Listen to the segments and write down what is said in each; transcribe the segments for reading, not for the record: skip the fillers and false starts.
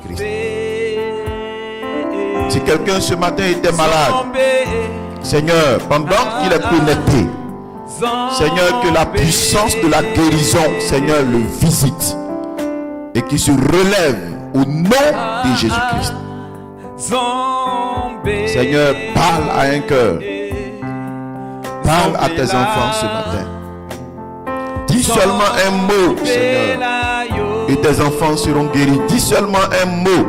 Jésus-Christ. Si quelqu'un ce matin était malade, Seigneur, pendant qu'il est connecté, Seigneur, que la puissance de la guérison, Seigneur, le visite et qu'il se relève au nom de Jésus-Christ. Seigneur, parle à un cœur. Parle à tes enfants ce matin. Dis seulement un mot, Seigneur, et tes enfants seront guéris. Dis seulement un mot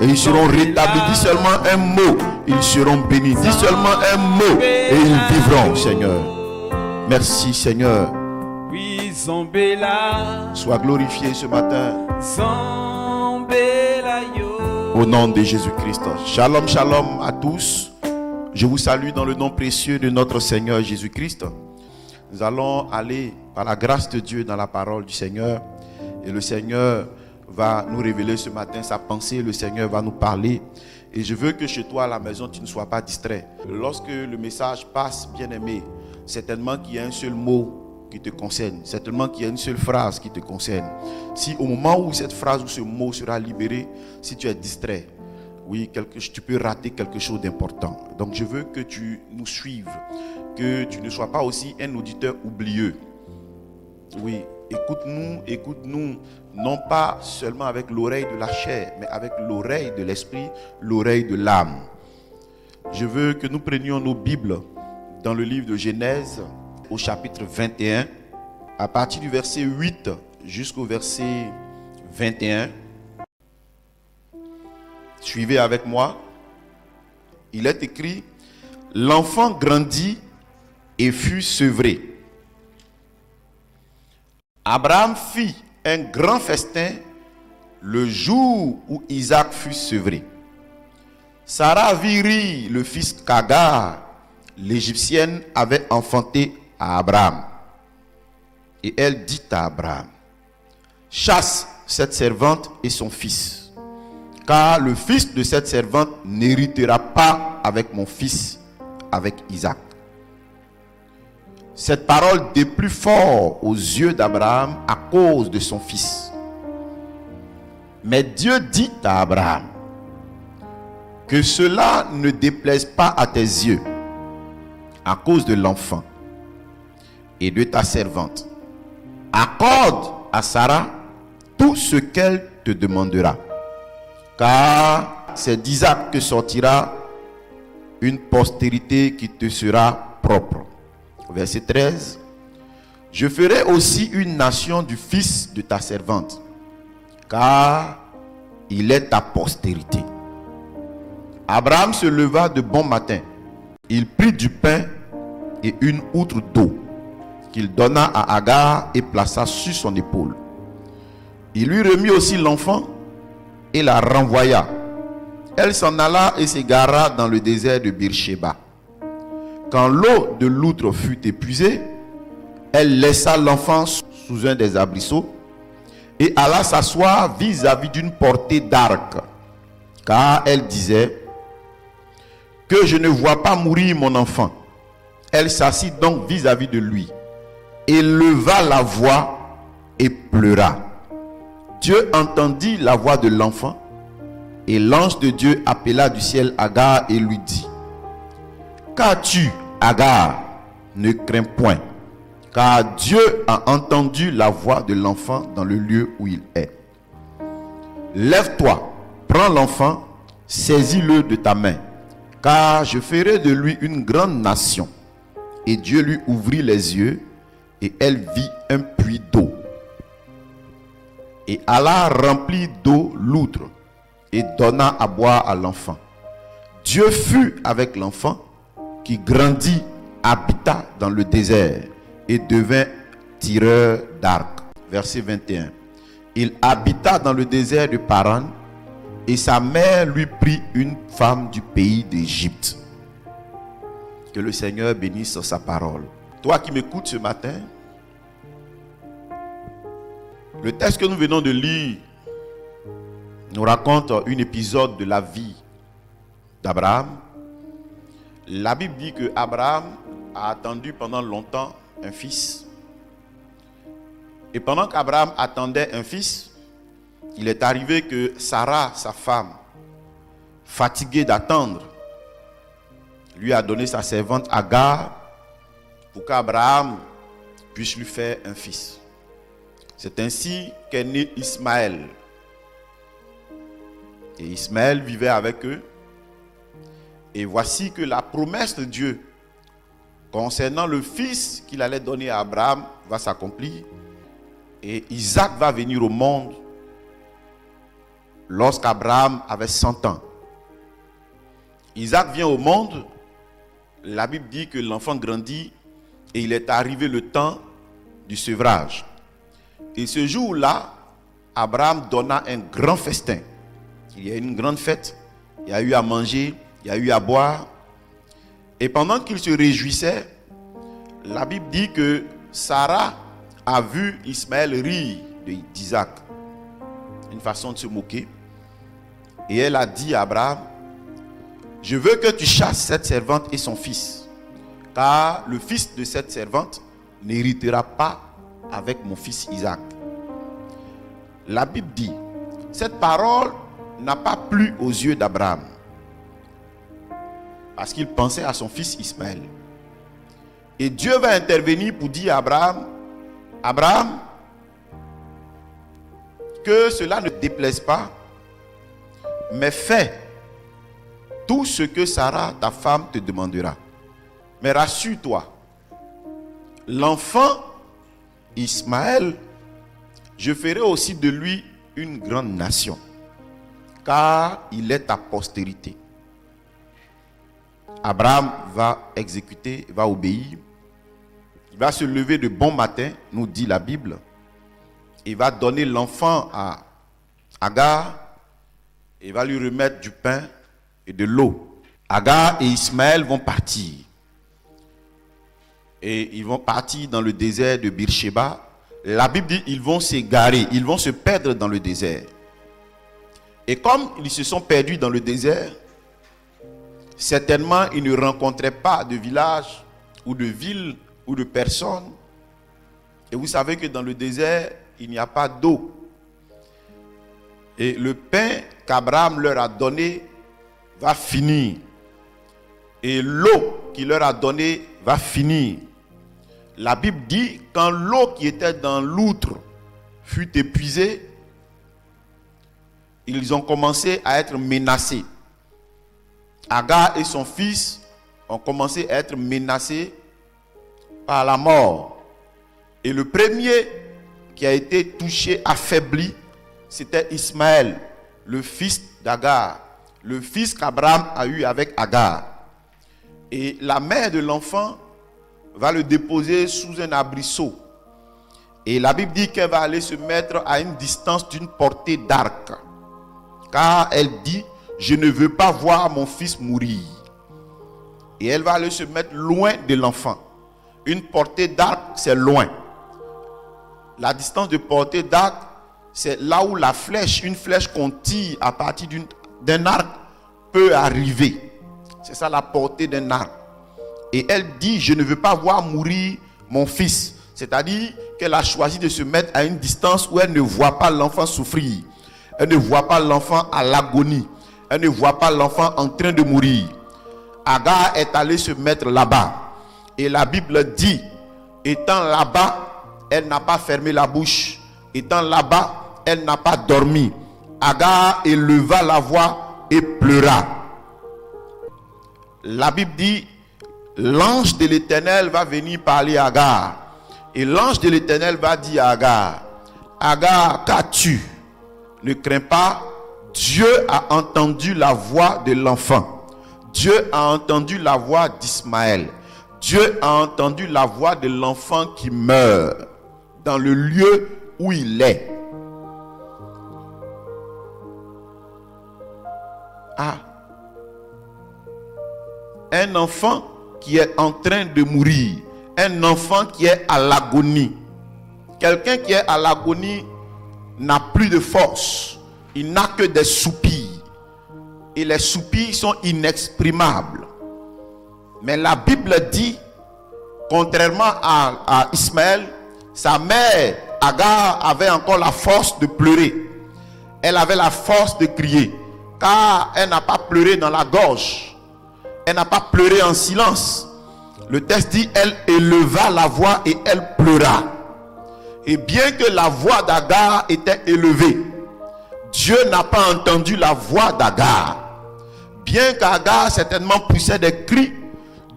et ils seront rétablis. Dis seulement un mot, ils seront bénis. Dis seulement un mot et ils vivront, Seigneur. Merci, Seigneur. Sois glorifié ce matin. Au nom de Jésus-Christ. Shalom, shalom à tous. Je vous salue dans le nom précieux de notre Seigneur Jésus-Christ. Nous allons aller par la grâce de Dieu dans la parole du Seigneur. Et le Seigneur va nous révéler ce matin sa pensée. Le Seigneur va nous parler. Et je veux que chez toi à la maison, tu ne sois pas distrait. Lorsque le message passe, bien-aimé, certainement qu'il y a un seul mot qui te concerne. Certainement qu'il y a une seule phrase qui te concerne. Si au moment où cette phrase ou ce mot sera libéré, si tu es distrait, oui, tu peux rater quelque chose d'important. Donc je veux que tu nous suives, que tu ne sois pas aussi un auditeur oublieux. Oui, écoute-nous, non pas seulement avec l'oreille de la chair, mais avec l'oreille de l'esprit, l'oreille de l'âme. Je veux que nous prenions nos Bibles dans le livre de Genèse, au chapitre 21, à partir du verset 8 jusqu'au verset 21. Suivez avec moi. Il est écrit: l'enfant grandit et fut sevré. Abraham fit un grand festin le jour où Isaac fut sevré. Sarah vit le fils qu'Agar, l'Égyptienne, avait enfanté à Abraham. Et elle dit à Abraham: chasse cette servante et son fils, car le fils de cette servante n'héritera pas avec mon fils, avec Isaac. Cette parole déplut fort aux yeux d'Abraham à cause de son fils. Mais Dieu dit à Abraham: que cela ne déplaise pas à tes yeux à cause de l'enfant et de ta servante. Accorde à Sarah tout ce qu'elle te demandera, car c'est d'Isaac que sortira une postérité qui te sera propre. Verset 13. Je ferai aussi une nation du fils de ta servante, car il est ta postérité. Abraham se leva de bon matin. Il prit du pain et une outre d'eau qu'il donna à Agar et plaça sur son épaule. Il lui remit aussi l'enfant et la renvoya. Elle s'en alla et s'égara dans le désert de Beersheba. Quand l'eau de l'outre fut épuisée, elle laissa l'enfant sous un des arbrisseaux et alla s'asseoir vis-à-vis d'une portée d'arc, car elle disait: que je ne vois pas mourir mon enfant. Elle s'assit donc vis-à-vis de lui, et leva la voix et pleura. Dieu entendit la voix de l'enfant, et l'ange de Dieu appela du ciel Agar et lui dit: qu'as-tu, Agar? Ne crains point, car Dieu a entendu la voix de l'enfant dans le lieu où il est. Lève-toi, prends l'enfant, saisis-le de ta main, car je ferai de lui une grande nation. Et Dieu lui ouvrit les yeux, et elle vit un puits d'eau. Et Allah remplit d'eau l'outre, et donna à boire à l'enfant. Dieu fut avec l'enfant, qui grandit, habita dans le désert, et devint tireur d'arc. Verset 21. Il habita dans le désert de Paran, et sa mère lui prit une femme du pays d'Égypte. Que le Seigneur bénisse sa parole. Toi qui m'écoutes ce matin, le texte que nous venons de lire nous raconte un épisode de la vie d'Abraham. La Bible dit que Abraham a attendu pendant longtemps un fils. Et pendant qu'Abraham attendait un fils, il est arrivé que Sarah, sa femme, fatiguée d'attendre, lui a donné sa servante Agar pour qu'Abraham puisse lui faire un fils. C'est ainsi qu'est né Ismaël. Et Ismaël vivait avec eux. Et voici que la promesse de Dieu concernant le fils qu'il allait donner à Abraham va s'accomplir. Et Isaac va venir au monde lorsqu'Abraham avait 100 ans. Isaac vient au monde. La Bible dit que l'enfant grandit et il est arrivé le temps du sevrage. Et ce jour-là, Abraham donna un grand festin. Il y a eu une grande fête. Il y a eu à manger, il y a eu à boire. Et pendant qu'il se réjouissait, la Bible dit que Sarah a vu Ismaël rire d'Isaac. Une façon de se moquer. Et elle a dit à Abraham, je veux que tu chasses cette servante et son fils, car le fils de cette servante n'héritera pas avec mon fils Isaac. La Bible dit, cette parole n'a pas plu aux yeux d'Abraham, parce qu'il pensait à son fils Ismaël. Et Dieu va intervenir pour dire à Abraham, Abraham, que cela ne te déplaise pas, mais fais tout ce que Sarah, ta femme, te demandera. Mais rassure-toi, l'enfant Ismaël, je ferai aussi de lui une grande nation, car il est ta postérité. Abraham va exécuter, va obéir. Il va se lever de bon matin, nous dit la Bible. Il va donner l'enfant à Agar. Il va lui remettre du pain et de l'eau. Agar et Ismaël vont partir. Et ils vont partir dans le désert de Beersheba. La Bible dit qu'ils vont s'égarer, ils vont se perdre dans le désert. Et comme ils se sont perdus dans le désert, certainement ils ne rencontraient pas de village ou de ville ou de personnes. Et vous savez que dans le désert, il n'y a pas d'eau. Et le pain qu'Abraham leur a donné va finir. Et l'eau qu'il leur a donnée va finir. La Bible dit, quand l'eau qui était dans l'outre fut épuisée, ils ont commencé à être menacés. Agar et son fils ont commencé à être menacés par la mort. Et le premier qui a été touché, affaibli, c'était Ismaël, le fils d'Agar, le fils qu'Abraham a eu avec Agar. Et la mère de l'enfant va le déposer sous un abrisseau. Et la Bible dit qu'elle va aller se mettre à une distance d'une portée d'arc. Car elle dit, je ne veux pas voir mon fils mourir. Et elle va aller se mettre loin de l'enfant. Une portée d'arc, c'est loin. La distance de portée d'arc, c'est là où la flèche, une flèche qu'on tire à partir d'un arc peut arriver. C'est ça la portée d'un arc. Et elle dit, je ne veux pas voir mourir mon fils. C'est-à-dire qu'elle a choisi de se mettre à une distance où elle ne voit pas l'enfant souffrir. Elle ne voit pas l'enfant à l'agonie. Elle ne voit pas l'enfant en train de mourir. Agar est allée se mettre là-bas. Et la Bible dit, étant là-bas, elle n'a pas fermé la bouche. Étant là-bas, elle n'a pas dormi. Agar éleva la voix et pleura. La Bible dit, l'ange de l'Éternel va venir parler à Agar. Et l'ange de l'Éternel va dire à Agar, Agar, qu'as-tu? Ne crains pas, Dieu a entendu la voix de l'enfant. Dieu a entendu la voix d'Ismaël. Dieu a entendu la voix de l'enfant qui meurt dans le lieu où il est. Ah, un enfant qui est en train de mourir, un enfant qui est à l'agonie. Quelqu'un qui est à l'agonie n'a plus de force. Il n'a que des soupirs. Et les soupirs sont inexprimables. Mais la Bible dit, contrairement à Ismaël, sa mère Agar avait encore la force de pleurer. elle avait la force de crier, car elle n'a pas pleuré dans la gorge. Elle n'a pas pleuré en silence. Le texte dit, elle éleva la voix et elle pleura. Et bien que la voix d'Agar était élevée, Dieu n'a pas entendu la voix d'Agar. Bien qu'Agar certainement poussait des cris,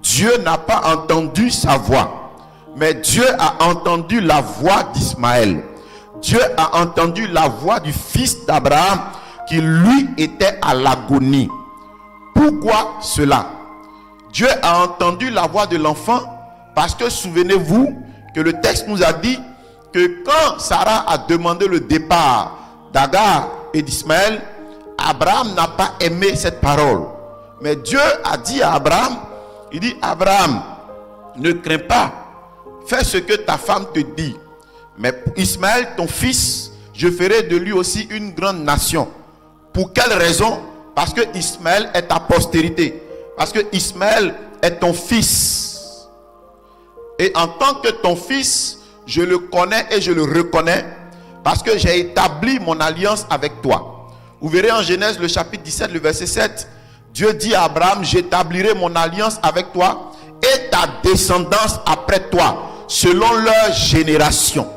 Dieu n'a pas entendu sa voix. Mais Dieu a entendu la voix d'Ismaël. Dieu a entendu la voix du fils d'Abraham qui lui était à l'agonie. Pourquoi cela? Dieu a entendu la voix de l'enfant parce que souvenez-vous que le texte nous a dit que quand Sarah a demandé le départ d'Agar et d'Ismaël, Abraham n'a pas aimé cette parole. Mais Dieu a dit à Abraham, il dit, Abraham, ne crains pas, fais ce que ta femme te dit. Mais Ismaël, ton fils, je ferai de lui aussi une grande nation. Pour quelle raison? Parce que Ismaël est ta postérité. Parce que Ismaël est ton fils. Et en tant que ton fils, je le connais et je le reconnais. Parce que j'ai établi mon alliance avec toi. Vous verrez en Genèse le chapitre 17, le verset 7. Dieu dit à Abraham, j'établirai mon alliance avec toi et ta descendance après toi, selon leur génération.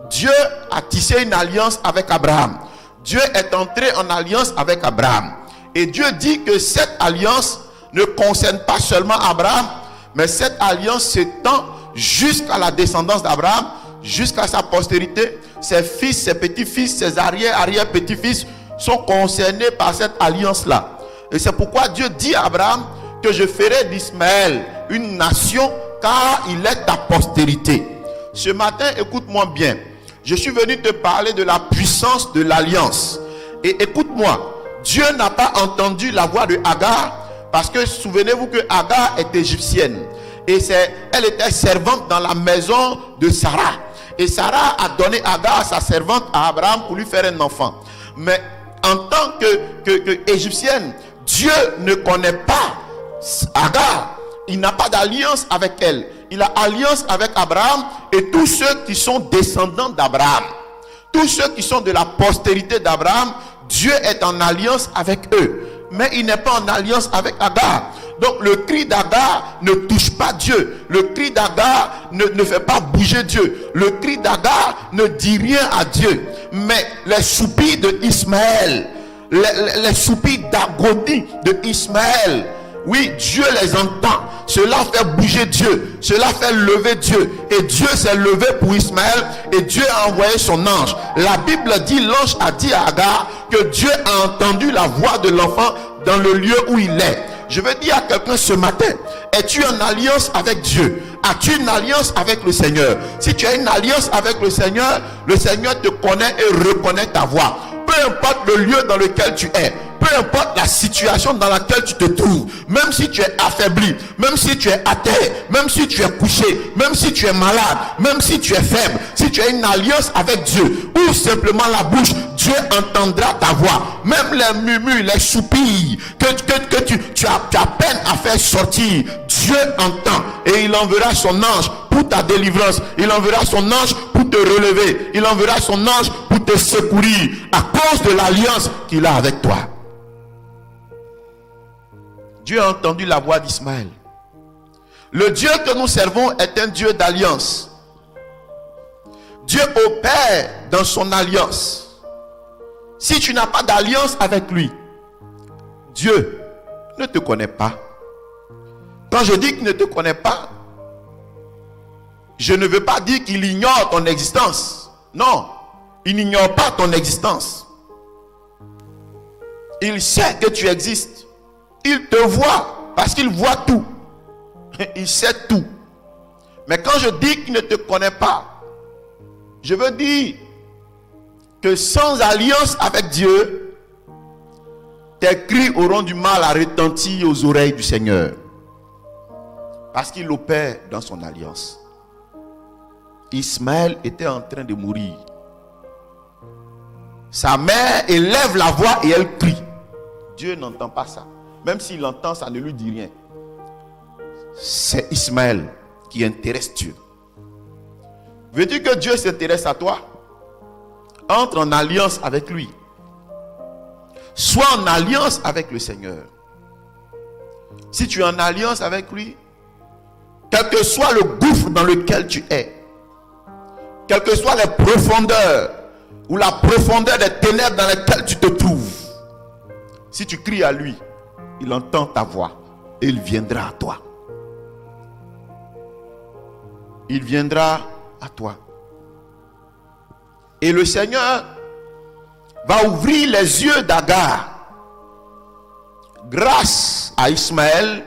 Dieu a tissé une alliance avec Abraham. Dieu est entré en alliance avec Abraham. Et Dieu dit que cette alliance ne concerne pas seulement Abraham, mais cette alliance s'étend jusqu'à la descendance d'Abraham, jusqu'à sa postérité. Ses fils, ses petits-fils, ses arrière-petits-fils sont concernés par cette alliance-là. Et c'est pourquoi Dieu dit à Abraham que je ferai d'Ismaël une nation, car il est ta postérité. Ce matin, écoute-moi bien. Je suis venu te parler de la puissance de l'alliance. Et écoute-moi, Dieu n'a pas entendu la voix de Agar, parce que souvenez-vous que Agar est égyptienne. Et elle était servante dans la maison de Sarah. Et Sarah a donné Agar, sa servante, à Abraham pour lui faire un enfant. Mais en tant que égyptienne, Dieu ne connaît pas Agar. Il n'a pas d'alliance avec elle. Il a alliance avec Abraham et tous ceux qui sont descendants d'Abraham. Tous ceux qui sont de la postérité d'Abraham, Dieu est en alliance avec eux. Mais il n'est pas en alliance avec Agar. Donc le cri d'Agar ne touche pas Dieu. Le cri d'Agar ne fait pas bouger Dieu. Le cri d'Agar ne dit rien à Dieu. Mais les soupirs de Ismaël, les soupirs d'agonie de Ismaël, oui, Dieu les entend. Cela fait bouger Dieu. Cela fait lever Dieu. Et Dieu s'est levé pour Ismaël. Et Dieu a envoyé son ange. La Bible dit, l'ange a dit à Agar que Dieu a entendu la voix de l'enfant dans le lieu où il est. Je veux dire à quelqu'un ce matin, es-tu en alliance avec Dieu? As-tu une alliance avec le Seigneur? Si tu as une alliance avec le Seigneur te connaît et reconnaît ta voix. Peu importe le lieu dans lequel tu es, peu importe la situation dans laquelle tu te trouves, même si tu es affaibli, même si tu es à terre, même si tu es couché, même si tu es malade, même si tu es faible, si tu as une alliance avec Dieu, ou simplement la bouche, Dieu entendra ta voix. Même les murmures, les soupirs que tu as peine à faire sortir, Dieu entend et il enverra son ange pour ta délivrance. Il enverra son ange pour te relever. Il enverra son ange pour te secourir à cause de l'alliance qu'il a avec toi. Dieu a entendu la voix d'Ismaël. Le Dieu que nous servons est un Dieu d'alliance. Dieu opère dans son alliance. Si tu n'as pas d'alliance avec lui, Dieu ne te connaît pas. Quand je dis qu'il ne te connaît pas, je ne veux pas dire qu'il ignore ton existence. Non, il n'ignore pas ton existence. Il sait que tu existes. Il te voit parce qu'il voit tout. Il sait tout. Mais quand je dis qu'il ne te connaît pas, je veux dire que sans alliance avec Dieu, tes cris auront du mal à retentir aux oreilles du Seigneur. Parce qu'il opère dans son alliance. Ismaël était en train de mourir. Sa mère élève la voix et elle crie. Dieu n'entend pas ça. Même s'il entend, ça ne lui dit rien. C'est Ismaël qui intéresse Dieu. Veux-tu que Dieu s'intéresse à toi? Entre en alliance avec lui. Sois en alliance avec le Seigneur. Si tu es en alliance avec lui, quel que soit le gouffre dans lequel tu es, quelles que soient les profondeurs ou la profondeur des ténèbres dans lesquelles tu te trouves, si tu cries à lui, il entend ta voix et il viendra à toi. Il viendra à toi. Et le Seigneur va ouvrir les yeux d'Agar grâce à Ismaël,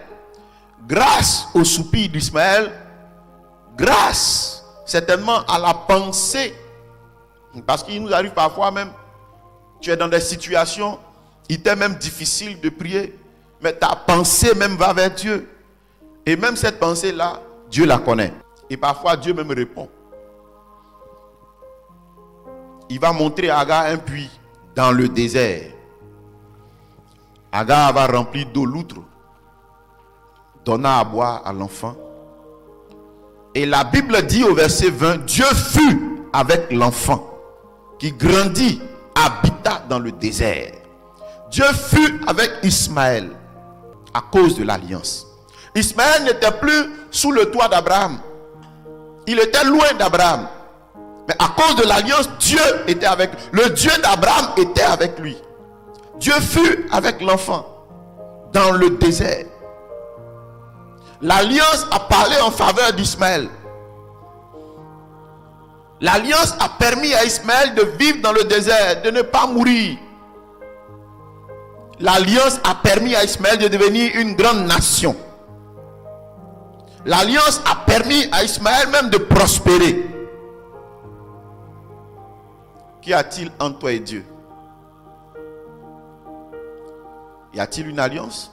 grâce au soupir d'Ismaël, grâce certainement à la pensée. Parce qu'il nous arrive parfois même, tu es dans des situations, il t'est même difficile de prier, mais ta pensée même va vers Dieu. Et même cette pensée-là, Dieu la connaît. Et parfois Dieu même répond. Il va montrer à Agar un puits dans le désert. Agar va remplir d'eau l'outre, donna à boire à l'enfant. Et la Bible dit au verset 20, Dieu fut avec l'enfant qui grandit, habita dans le désert. Dieu fut avec Ismaël à cause de l'alliance. Ismaël n'était plus sous le toit d'Abraham. Il était loin d'Abraham. Mais à cause de l'alliance, Dieu était avec lui. Le Dieu d'Abraham était avec lui. Dieu fut avec l'enfant dans le désert. L'alliance a parlé en faveur d'Ismaël. L'alliance a permis à Ismaël de vivre dans le désert, de ne pas mourir. L'alliance a permis à Ismaël de devenir une grande nation. L'alliance a permis à Ismaël même de prospérer. Qu'y a-t-il entre toi et Dieu? Y a-t-il une alliance?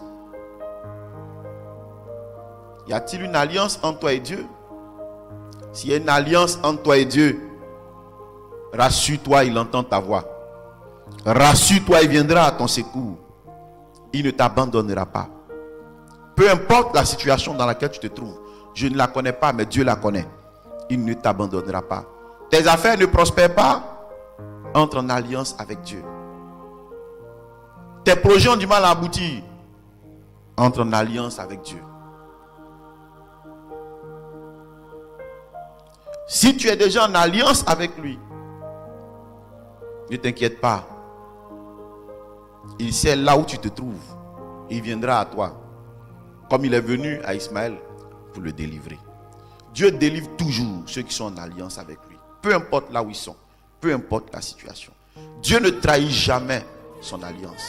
Y a-t-il une alliance entre toi et Dieu? S'il y a une alliance entre toi et Dieu, rassure-toi, il entend ta voix. Rassure-toi, il viendra à ton secours. Il ne t'abandonnera pas. Peu importe la situation dans laquelle tu te trouves, je ne la connais pas, mais Dieu la connaît. Il ne t'abandonnera pas. Tes affaires ne prospèrent pas, entre en alliance avec Dieu. Tes projets ont du mal à aboutir, entre en alliance avec Dieu. Si tu es déjà en alliance avec lui, ne t'inquiète pas. Il sait là où tu te trouves. Il viendra à toi. Comme il est venu à Ismaël pour le délivrer. Dieu délivre toujours ceux qui sont en alliance avec lui. Peu importe là où ils sont. Peu importe la situation. Dieu ne trahit jamais son alliance.